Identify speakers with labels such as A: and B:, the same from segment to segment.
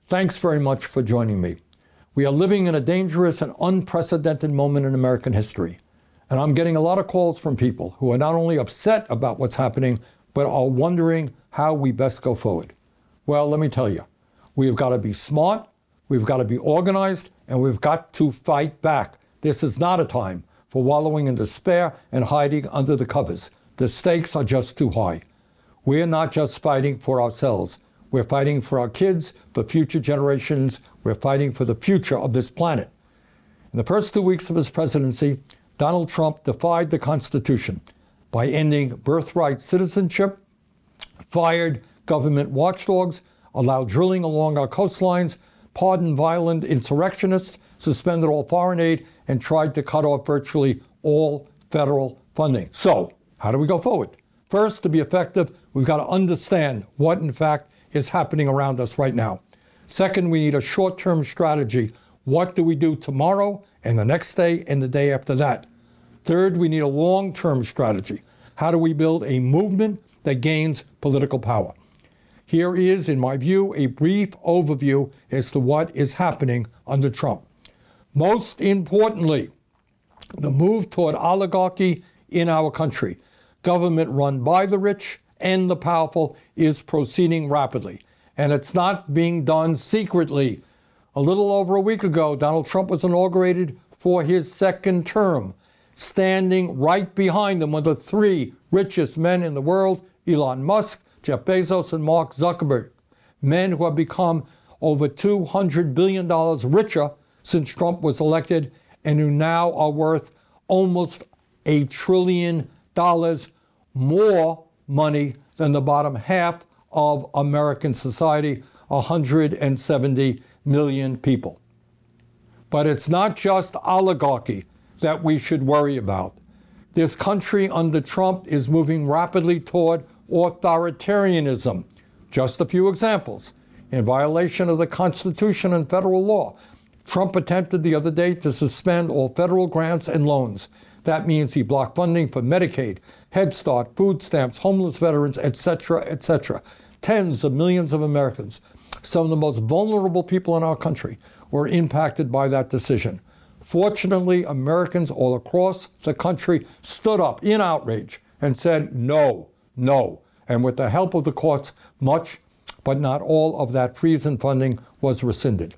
A: Thanks very much for joining me. We are living in a dangerous and unprecedented moment in American history. And I'm getting a lot of calls from people who are not only upset about what's happening, but are wondering how we best go forward. Well, let me tell you, we've got to be smart, we've got to be organized, and we've got to fight back. This is not a time for wallowing in despair and hiding under the covers. The stakes are just too high. We're not just fighting for ourselves. We're fighting for our kids, for future generations. We're fighting for the future of this planet. In the first 2 weeks of his presidency, Donald Trump defied the Constitution by ending birthright citizenship, fired government watchdogs, allowed drilling along our coastlines, pardoned violent insurrectionists, suspended all foreign aid, and tried to cut off virtually all federal funding. So, how do we go forward? First, to be effective, we've got to understand what, in fact, is happening around us right now. Second, we need a short-term strategy. What do we do tomorrow and the next day and the day after that? Third, we need a long-term strategy. How do we build a movement that gains political power? Here is, in my view, a brief overview as to what is happening under Trump. Most importantly, the move toward oligarchy in our country, government run by the rich and the powerful, is proceeding rapidly. And it's not being done secretly. A little over a week ago, Donald Trump was inaugurated for his second term. Standing right behind him were the three richest men in the world, Elon Musk, Jeff Bezos, and Mark Zuckerberg. Men who have become over $200 billion richer since Trump was elected and who now are worth almost $1 trillion more money than the bottom half of American society, 170 million people. But it's not just oligarchy that we should worry about. This country under Trump is moving rapidly toward authoritarianism. Just a few examples. In violation of the Constitution and federal law, Trump attempted the other day to suspend all federal grants and loans. That means he blocked funding for Medicaid, Head Start, food stamps, homeless veterans, etc., etc. Tens of millions of Americans, some of the most vulnerable people in our country, were impacted by that decision. Fortunately, Americans all across the country stood up in outrage and said, no, no. And with the help of the courts, much, but not all of that freeze in funding was rescinded.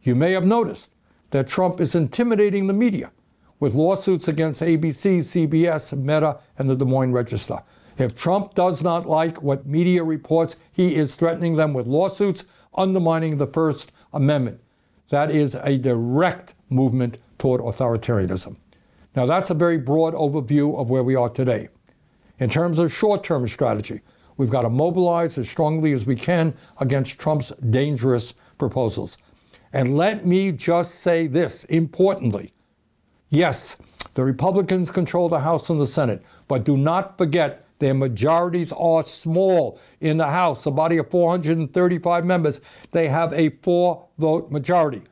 A: You may have noticed that Trump is intimidating the media with lawsuits against ABC, CBS, Meta, and the Des Moines Register. If Trump does not like what media reports, he is threatening them with lawsuits, undermining the First Amendment. That is a direct movement toward authoritarianism. Now, that's a very broad overview of where we are today. In terms of short-term strategy, we've got to mobilize as strongly as we can against Trump's dangerous proposals. And let me just say this, importantly. Yes, the Republicans control the House and the Senate, but do not forget their majorities are small. In the House, a body of 435 members, they have a 4-vote majority.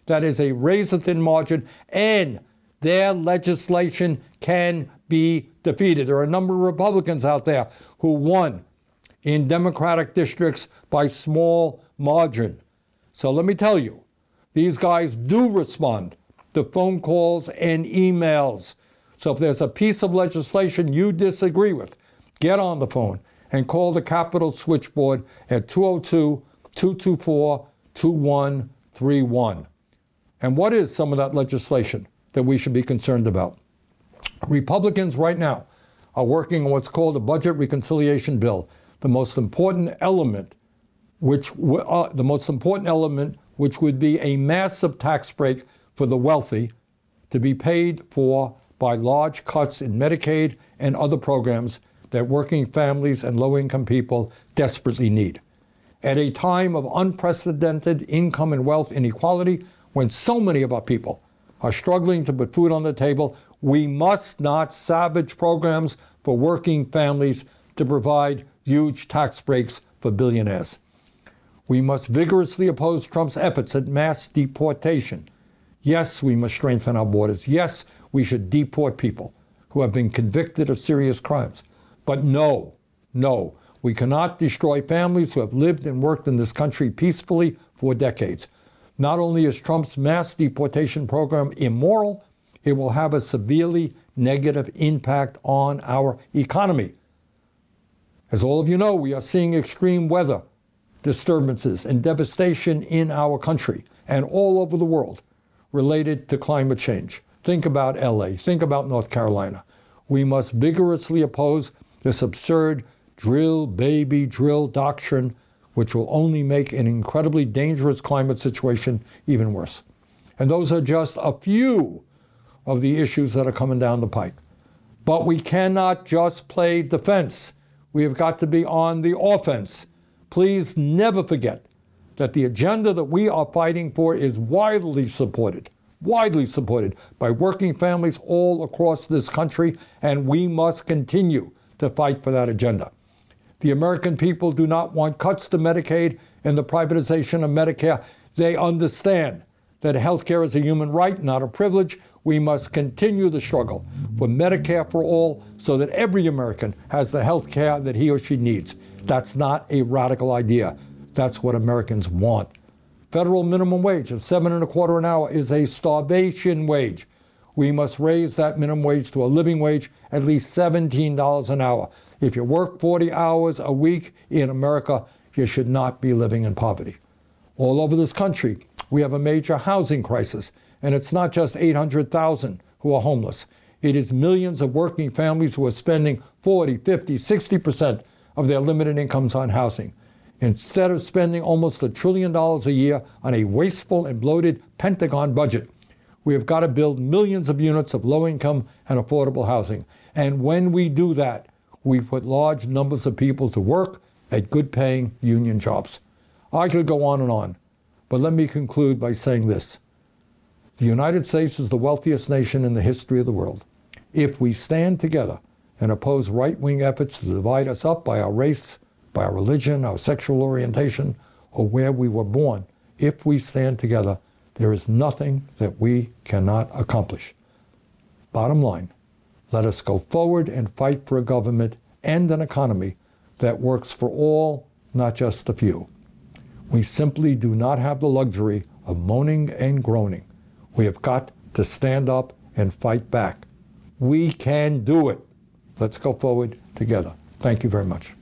A: That is a razor-thin margin, and their legislation can be defeated. There are a number of Republicans out there who won in Democratic districts by small margin. So let me tell you, these guys do respond to phone calls and emails. So if there's a piece of legislation you disagree with, get on the phone and call the Capitol switchboard at 202-224-2131. And what is some of that legislation that we should be concerned about? Republicans right now are working on what's called a budget reconciliation bill, the most important element which would be a massive tax break for the wealthy to be paid for by large cuts in Medicaid and other programs that working families and low-income people desperately need. At a time of unprecedented income and wealth inequality, when so many of our people are struggling to put food on the table, we must not savage programs for working families to provide huge tax breaks for billionaires. We must vigorously oppose Trump's efforts at mass deportation. Yes, we must strengthen our borders. Yes, we should deport people who have been convicted of serious crimes. But no, We cannot destroy families who have lived and worked in this country peacefully for decades. Not only is Trump's mass deportation program immoral, it will have a severely negative impact on our economy. As all of you know, we are seeing extreme weather disturbances and devastation in our country and all over the world related to climate change. Think about LA, think about North Carolina. We must vigorously oppose this absurd drill, baby, drill doctrine, which will only make an incredibly dangerous climate situation even worse. And those are just a few of the issues that are coming down the pike. But we cannot just play defense. We have got to be on the offense. Please never forget that the agenda that we are fighting for is widely supported by working families all across this country, and we must continue to fight for that agenda. The American people do not want cuts to Medicaid and the privatization of Medicare. They understand that health care is a human right, not a privilege. We must continue the struggle for Medicare for all so that every American has the health care that he or she needs. That's not a radical idea. That's what Americans want. Federal minimum wage of $7.25 an hour is a starvation wage. We must raise that minimum wage to a living wage, at least $17 an hour. If you work 40 hours a week in America, you should not be living in poverty. All over this country, we have a major housing crisis, and it's not just 800,000 who are homeless. It is millions of working families who are spending 40, 50, 60% of their limited incomes on housing. Instead of spending almost $1 trillion a year on a wasteful and bloated Pentagon budget, we have got to build millions of units of low-income and affordable housing. And when we do that, we put large numbers of people to work at good-paying union jobs. I could go on, but let me conclude by saying this. The United States is the wealthiest nation in the history of the world. If we stand together and oppose right-wing efforts to divide us up by our race, by our religion, our sexual orientation, or where we were born, if we stand together, there is nothing that we cannot accomplish. Bottom line, let us go forward and fight for a government and an economy that works for all, not just the few. We simply do not have the luxury of moaning and groaning. We have got to stand up and fight back. We can do it. Let's go forward together. Thank you very much.